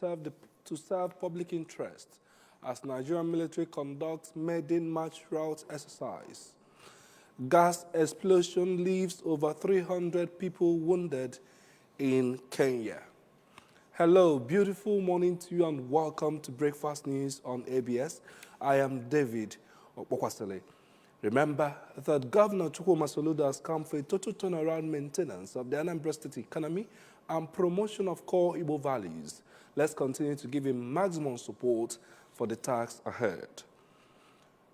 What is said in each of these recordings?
to serve public interest as Nigerian military conducts maiden march route exercise. Gas explosion leaves over 300 people wounded in Kenya. Hello, beautiful morning to you and welcome to Breakfast News on ABS. I am David Okwakwasele. Remember that Governor Chukwuma Soludo has come for a total turnaround maintenance of the Anambra State economy and promotion of core Igbo values. Let's continue to give him maximum support for the task ahead.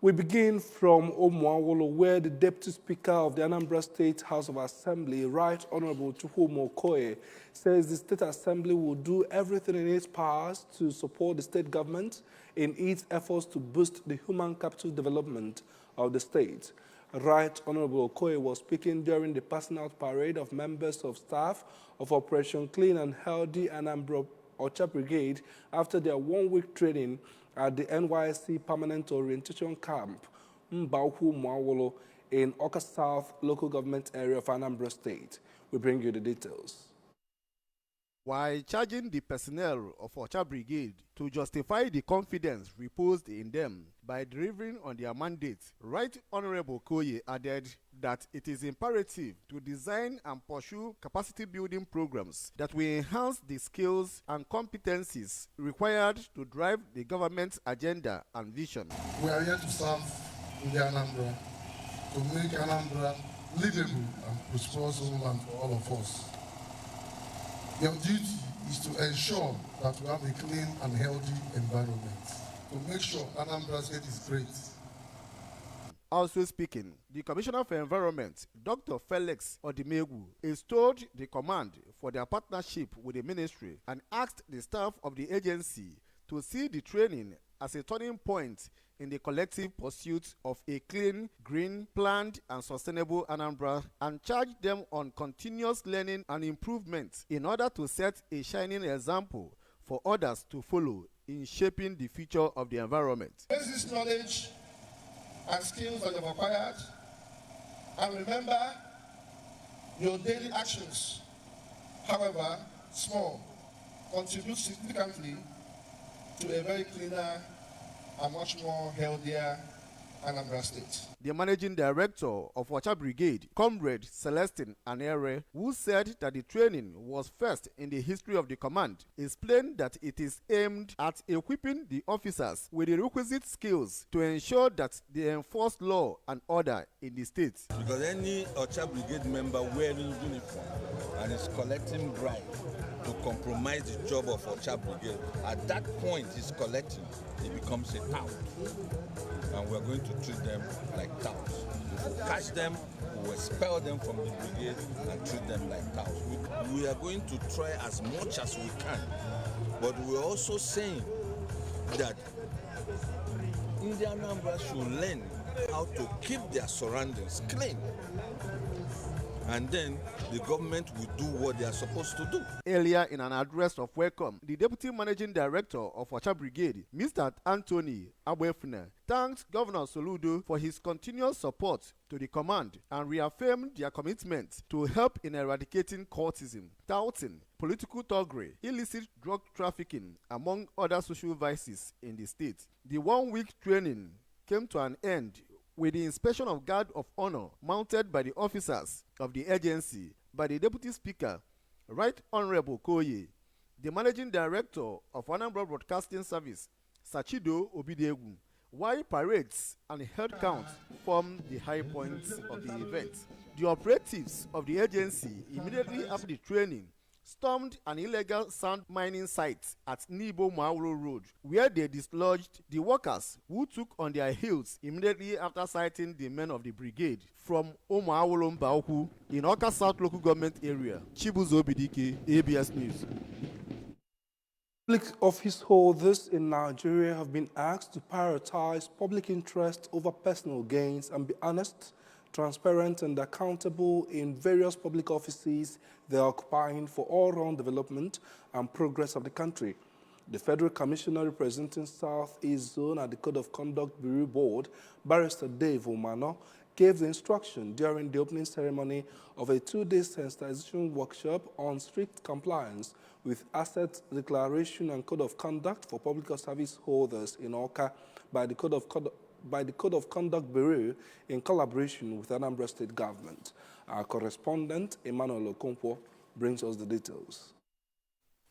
We begin from Omuawolo, where the Deputy Speaker of the Anambra State House of Assembly, Right Honorable Chukwuma Okoye, says the State Assembly will do everything in its powers to support the state government in its efforts to boost the human capital development of the state. Right Honorable Okoye was speaking during the passing out parade of members of staff of Operation Clean and Healthy Anambra Ocha Brigade after their one-week training at the NYSC Permanent Orientation Camp, Mbauku Muawolo, in Oka South local government area of Anambra State. We bring you the details. While charging the personnel of Ocha Brigade to justify the confidence reposed in them by delivering on their mandate, Right Honorable Okoye added that it is imperative to design and pursue capacity building programs that will enhance the skills and competencies required to drive the government's agenda and vision. We are here to serve the Anambra, to make Anambra livable and prosperous homeland for all of us. Your duty is to ensure that we have a clean and healthy environment, to make sure Anambra State is great. Also speaking, the Commissioner for Environment, Dr. Felix Odimegu, extolled the command for their partnership with the ministry and asked the staff of the agency to see the training as a turning point in the collective pursuit of a clean, green, planned, and sustainable Anambra, and charged them on continuous learning and improvement in order to set a shining example for others to follow in shaping the future of the environment. Raise this knowledge and skills that you've acquired, and remember your daily actions, however small, contribute significantly to a very cleaner and much more healthier Anambra State. The managing director of Ocha Brigade, Comrade Celestine Anere, who said that the training was first in the history of the command, explained that it is aimed at equipping the officers with the requisite skills to ensure that they enforce law and order in the state. Because any Ocha Brigade member wearing uniform and is collecting bribe to compromise the job of Ocha Brigade, at that point he's collecting, it becomes a tout. And we're going to treat them like touts. If we catch them, we will expel them from the brigade and treat them like touts. We are going to try as much as we can, but we're also saying that Indian Anambra should learn how to keep their surroundings clean. And then the government will do what they are supposed to do. Earlier in an address of welcome, the Deputy Managing Director of Ocha Brigade, Mr. Anthony Abwefne, thanked Governor Soludo for his continuous support to the command and reaffirmed their commitment to help in eradicating cultism, touting, political thuggery, illicit drug trafficking, among other social vices in the state. The one-week training came to an end with the inspection of guard of honor mounted by the officers of the agency by the Deputy Speaker, Right Honorable Okoye, the Managing Director of Anambra Broadcasting Service, Sachido Obidiegu, while parades and head counts formed the high points of the event. The operatives of the agency, immediately after the training, stormed an illegal sand mining site at Nibo Mauro Road, where they dislodged the workers who took on their heels immediately after sighting the men of the brigade. From Omuawolo Mbauku in Oka South local government area, Chibuzo Bidike, ABS News. Public office holders in Nigeria have been asked to prioritize public interest over personal gains and be honest, transparent, and accountable in various public offices they are occupying for all-round development and progress of the country. The Federal Commissioner representing South East Zone at the Code of Conduct Bureau Board, Barrister Dave Omano, gave the instruction during the opening ceremony of a two-day sensitization workshop on strict compliance with asset declaration and code of conduct for public service holders in Awka by the Code of Conduct Bureau in collaboration with Anambra State Government. Our correspondent, Emmanuel Okonkwo, brings us the details.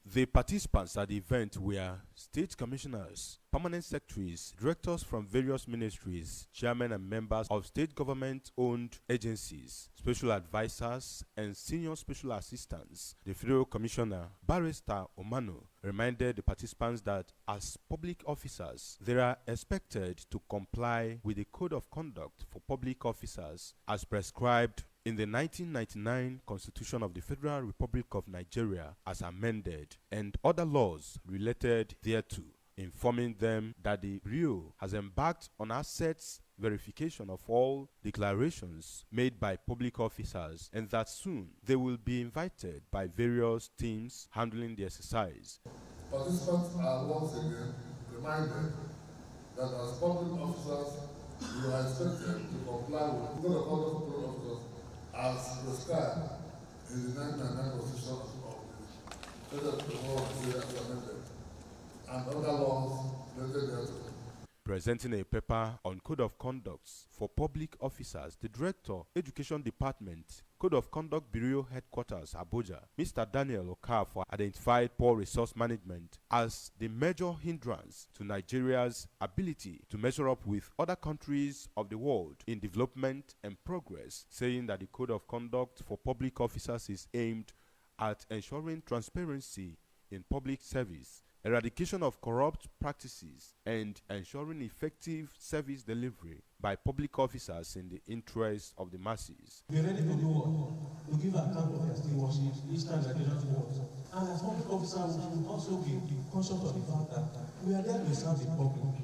The participants at the event were state commissioners, permanent secretaries, directors from various ministries, chairmen and members of state government-owned agencies, special advisors, and senior special assistants. The Federal Commissioner, Barrister Omano, reminded the participants that as public officers, they are expected to comply with the Code of Conduct for Public Officers as prescribed in the 1999 Constitution of the Federal Republic of Nigeria as amended, and other laws related thereto, informing them that the Bureau has embarked on assets verification of all declarations made by public officers, and that soon they will be invited by various teams handling the exercise. Participants are once again reminded that as public officers, you are expected to comply with the Code of Conduct for Public Officers as prescribed in the 1999 Constitution of the Federal Republic of Nigeria and other laws related thereto. Presenting a paper on Code of Conducts for Public Officers, the Director, Education Department, Code of Conduct Bureau Headquarters, Abuja, Mr. Daniel Okafor, identified poor resource management as the major hindrance to Nigeria's ability to measure up with other countries of the world in development and progress, saying that the Code of Conduct for Public Officers is aimed at ensuring transparency in public service, eradication of corrupt practices, and ensuring effective service delivery by public officers in the interest of the masses. Be ready to do what? To give account of their stewardship each time that they don't work. And as public officers, we should also be conscious of the fact that we are there to serve the public,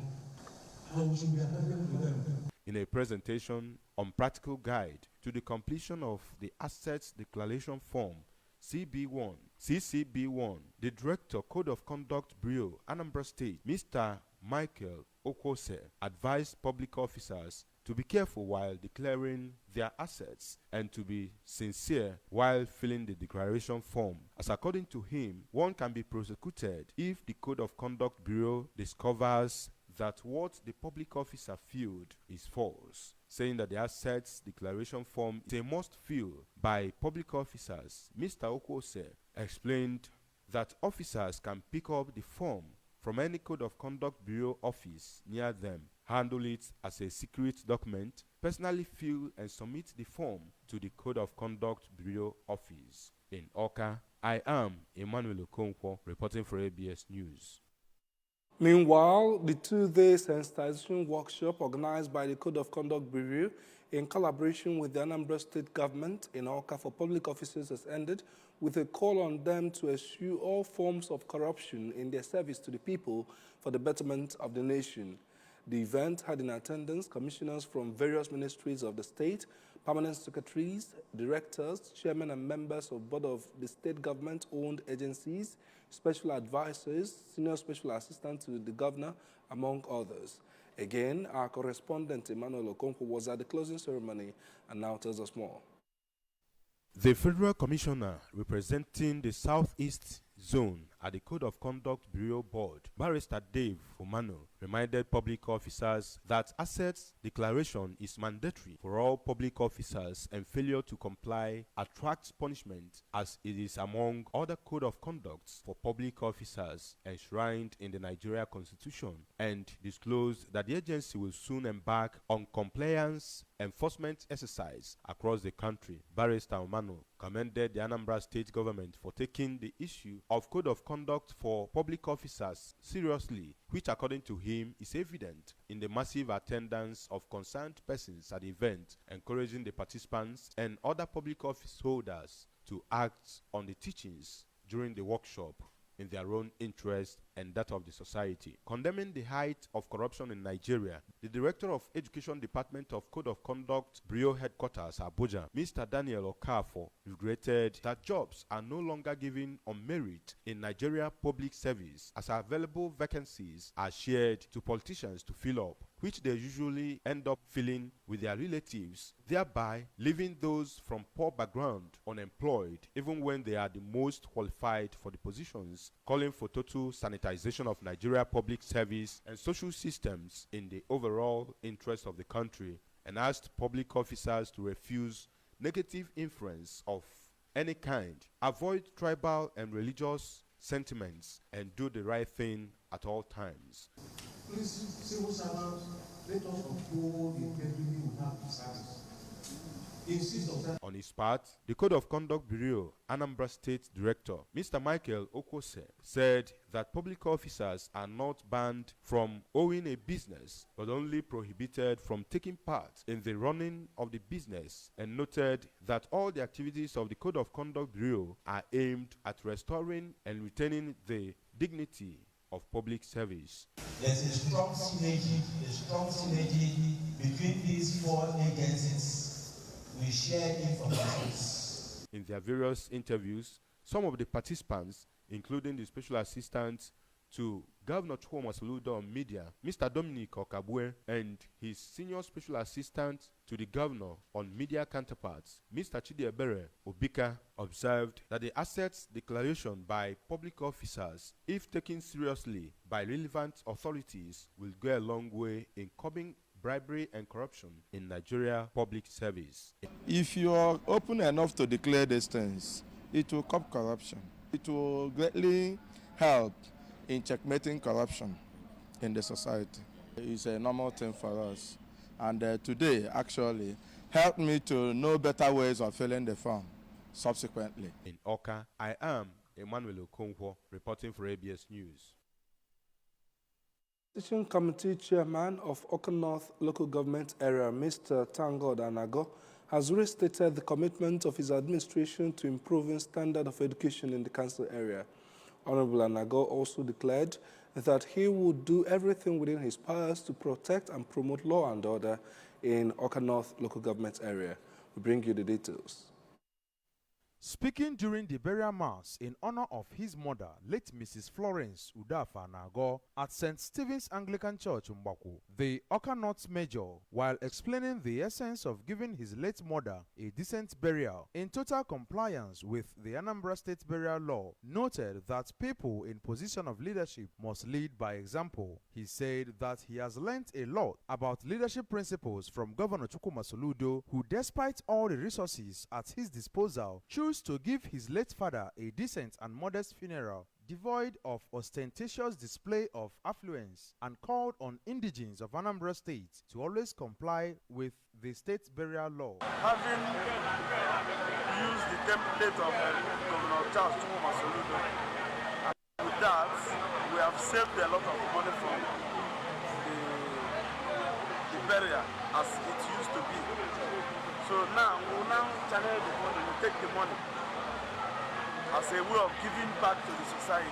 and we should be attending to them. In a presentation on practical guide to the completion of the Assets Declaration Form CCB1, the Director, Code of Conduct Bureau, Anambra State, Mr. Michael Okwose, advised public officers to be careful while declaring their assets and to be sincere while filling the declaration form, as according to him, one can be prosecuted if the Code of Conduct Bureau discovers that what the public officer filled is false, saying that the assets declaration form is a must fill by public officers. Mr. Okwose explained that officers can pick up the form from any Code of Conduct Bureau office near them, handle it as a secret document, personally fill and submit the form to the Code of Conduct Bureau office. In Awka, I am Emmanuel Okonkwo, reporting for ABS News. Meanwhile, the two-day sensitization workshop organized by the Code of Conduct Bureau in collaboration with the Anambra State Government in Awka for public officers has ended with a call on them to eschew all forms of corruption in their service to the people for the betterment of the nation. The event had in attendance commissioners from various ministries of the state, permanent secretaries, directors, chairmen and members of board of the state government-owned agencies, special advisors, senior special assistants to the governor, among others. Again, our correspondent Emmanuel Okonkwo was at the closing ceremony and now tells us more. The Federal Commissioner representing the Southeast Zone at the Code of Conduct Bureau Board, Barrister Dave Omano, reminded public officers that assets declaration is mandatory for all public officers and failure to comply attracts punishment, as it is among other code of conducts for public officers enshrined in the Nigeria Constitution, and disclosed that the agency will soon embark on compliance enforcement exercise across the country. Barrister Omano commended the Anambra State government for taking the issue of Code of Conduct for public officers seriously, which according to him is evident in the massive attendance of concerned persons at the event, encouraging the participants and other public office holders to act on the teachings during the workshop in their own interest and that of the society. Condemning the height of corruption in Nigeria, the Director of Education Department of Code of Conduct Bureau Headquarters, Abuja, Mr. Daniel Okafor, regretted that jobs are no longer given on merit in Nigeria public service, as available vacancies are shared to politicians to fill up, which they usually end up filling with their relatives, thereby leaving those from poor background unemployed even when they are the most qualified for the positions, calling for total sanitization of Nigeria public service and social systems in the overall interest of the country, and asked public officers to refuse negative influence of any kind, avoid tribal and religious sentiments, and do the right thing at all times. Please, civil servants, let us uphold the integrity we have in service. Insist on that. On his part, the Code of Conduct Bureau, Anambra State Director, Mr. Michael Okwose, said that public officers are not banned from owning a business, but only prohibited from taking part in the running of the business, and noted that all the activities of the Code of Conduct Bureau are aimed at restoring and retaining the dignity of public service. There's a strong synergy between these four agencies. We share information. In their various interviews, some of the participants, including the Special Assistant to Governor Chukwuma Soludo on Media, Mr. Dominic Okabue, and his Senior Special Assistant to the Governor on Media counterparts, Mr. Chidiebere Obika, observed that the assets declaration by public officers, if taken seriously by relevant authorities, will go a long way in curbing bribery and corruption in Nigeria public service. If you are open enough to declare these things, it will curb corruption. It will greatly help in checkmating corruption in the society. It's a normal thing for us. And today, actually, helped me to know better ways of filling the form subsequently. In Oka, I am Emmanuel Okonkwo, reporting for ABS News. Decision Committee Chairman of Oka North Local Government Area, Mr. Tangod Anago, has restated the commitment of his administration to improving standard of education in the council area. Honorable Anago also declared that he would do everything within his powers to protect and promote law and order in Oka North Local Government Area. We bring you the details. Speaking during the burial mass in honor of his mother, late Mrs. Florence Udafa Nago, at St. Stephen's Anglican Church, Mbaku, the Oka North Major, while explaining the essence of giving his late mother a decent burial in total compliance with the Anambra State Burial Law, noted that people in position of leadership must lead by example. He said that he has learnt a lot about leadership principles from Governor Chukwuma Soludo, who, despite all the resources at his disposal, chose to give his late father a decent and modest funeral, devoid of ostentatious display of affluence, and called on indigenes of Anambra State to always comply with the state burial law. Having used the template of Governor Charles Chukwuma Soludo, with that, we have saved a lot of money from the burial as it used to be. So now, we will now channel the money, we take the money as a way of giving back to the society.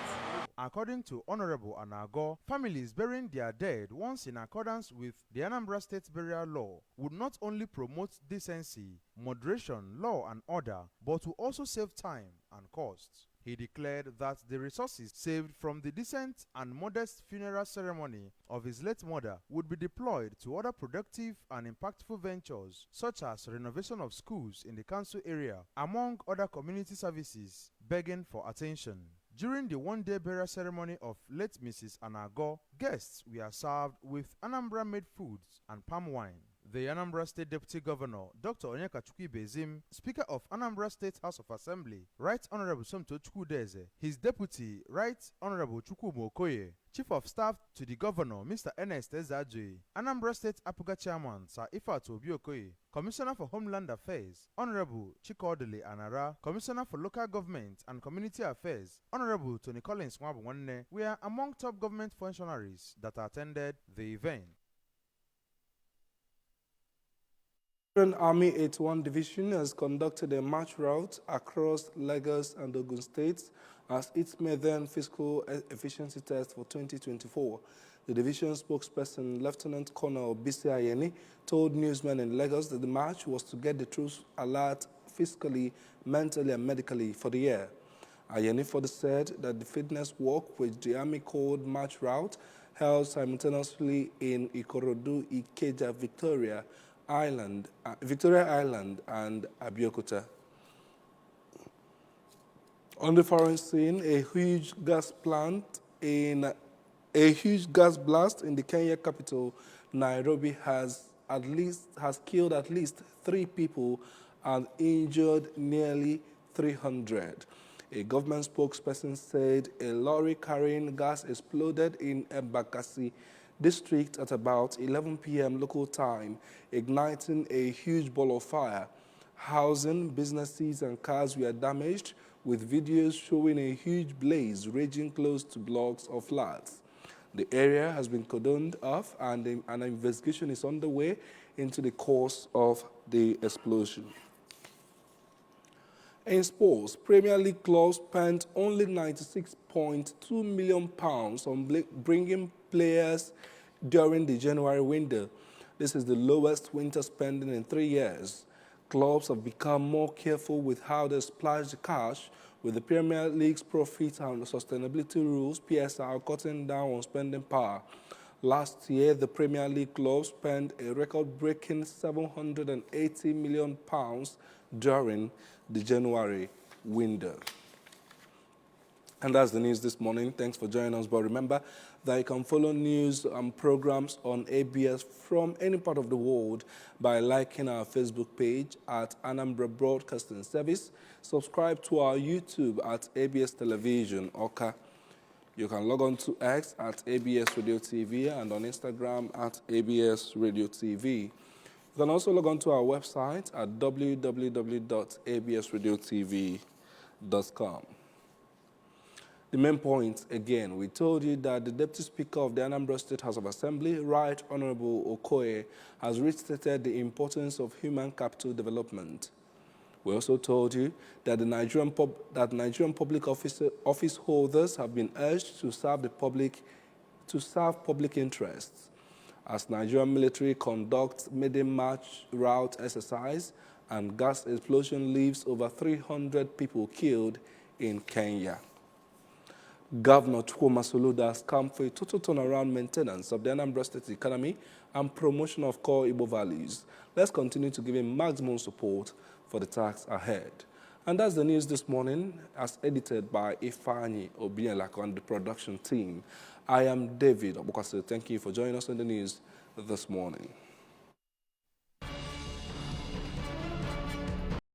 According to Honorable Anago, families burying their dead once in accordance with the Anambra State Burial Law would not only promote decency, moderation, law and order, but will also save time and costs. He declared that the resources saved from the decent and modest funeral ceremony of his late mother would be deployed to other productive and impactful ventures, such as renovation of schools in the council area, among other community services, begging for attention. During the one-day burial ceremony of late Mrs. Anago, guests were served with Anambra-made foods and palm wine. The Anambra State Deputy Governor, Dr. Onyeka Chukwibezim, Speaker of Anambra State House of Assembly, Right Honorable Somto Chukwudeze, his Deputy, Right Honorable Chukwumo Okoye, Chief of Staff to the Governor, Mr. Ernest Ezajoe, Anambra State APUGA Chairman, Sir Ifeatu Obi Okoye, Commissioner for Homeland Affairs, Honorable Chikodele Anara, Commissioner for Local Government and Community Affairs, Honorable Tony Collins Nwabunwanne, were among top government functionaries that attended the event. Army 81 Division has conducted a march route across Lagos and Ogun states as its maiden fiscal efficiency test for 2024. The division spokesperson, Lieutenant Colonel Bisi Ayeni, told newsmen in Lagos that the march was to get the troops alert fiscally, mentally, and medically for the year. Ayenifode said that the fitness walk, which the Army called March Route, held simultaneously in Ikorodu, Ikeja, Victoria Island, and Abeokuta. On the foreign scene, a huge gas blast in the Kenya capital, Nairobi, has killed at least 3 people and injured nearly 300. A government spokesperson said a lorry carrying gas exploded in Embakasi district at about 11 p.m. local time, igniting a huge ball of fire. Housing, businesses, and cars were damaged, with videos showing a huge blaze raging close to blocks of flats. The area has been cordoned off, and an investigation is underway into the cause of the explosion. In sports, Premier League clubs spent only £96.2 million on bringing players during the January window. This is the lowest winter spending in 3 years. Clubs have become more careful with how they splash the cash, with the Premier League's profit and sustainability rules, PSR, cutting down on spending power. Last year, the Premier League club spent a record-breaking £780 million during the January window. And that's the news this morning. Thanks for joining us. But remember that you can follow news and programs on ABS from any part of the world by liking our Facebook page at Anambra Broadcasting Service. Subscribe to our YouTube at ABS Television, Oka. You can log on to X at ABS Radio TV and on Instagram at ABS Radio TV. You can also log on to our website at www.absradiotv.com. The main point, again, we told you that the Deputy Speaker of the Anambra State House of Assembly, Right Honorable Okoye, has restated the importance of human capital development. We also told you that the Nigerian public office holders have been urged to serve public interests. As Nigerian military conducts maiden March route exercise and gas explosion leaves over 300 people killed in Kenya. Governor Chukwuma Soludo has come for a total turnaround maintenance of the Anambra State economy and promotion of core Igbo values. Let's continue to give him maximum support for the task ahead. And that's the news this morning, as edited by Ifeanyi Obielako and the production team. I am David Obukwasi. Thank you for joining us on the news this morning.